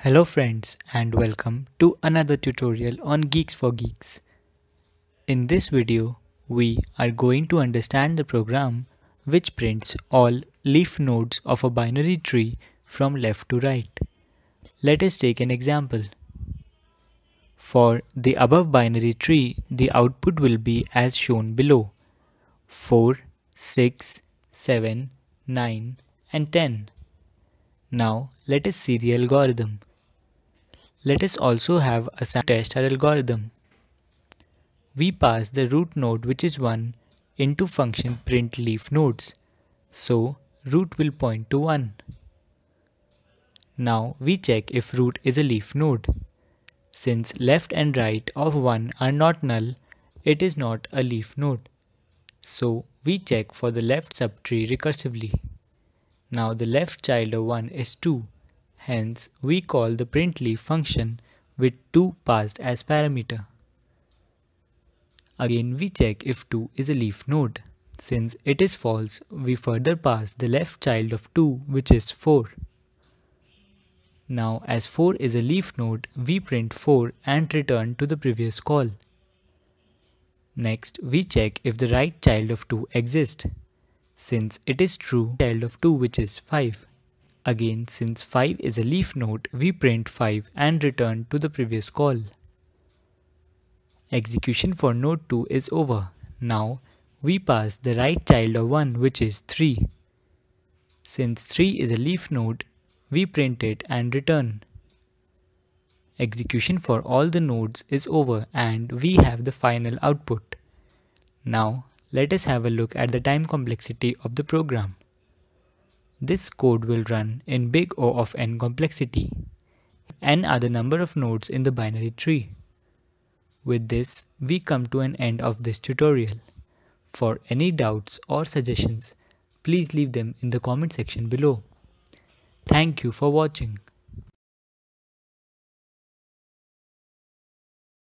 Hello friends and welcome to another tutorial on Geeks for Geeks. In this video, we are going to understand the program which prints all leaf nodes of a binary tree from left to right. Let us take an example. For the above binary tree, the output will be as shown below: 4, 6, 7, 9 and 10. Now let us see the algorithm. Let us also have a sample to test our algorithm. We pass the root node, which is 1, into function print leaf nodes, so root will point to 1. Now we check if root is a leaf node. Since left and right of 1 are not null, it is not a leaf node. So we check for the left subtree recursively. Now the left child of 1 is 2. Hence, we call the printLeaf function with 2 passed as parameter. Again, we check if 2 is a leaf node. Since it is false, we further pass the left child of 2, which is 4. Now, as 4 is a leaf node, we print 4 and return to the previous call. Next, we check if the right child of 2 exists. Since it is true, child of 2, which is 5. Again, since 5 is a leaf node, we print 5 and return to the previous call. Execution for node 2 is over. Now, we pass the right child of 1, which is 3. Since 3 is a leaf node, we print it and return. Execution for all the nodes is over and we have the final output. Now, let us have a look at the time complexity of the program. This code will run in big O of n complexity. N are the number of nodes in the binary tree. With this, we come to an end of this tutorial. For any doubts or suggestions, please leave them in the comment section below. Thank you for watching.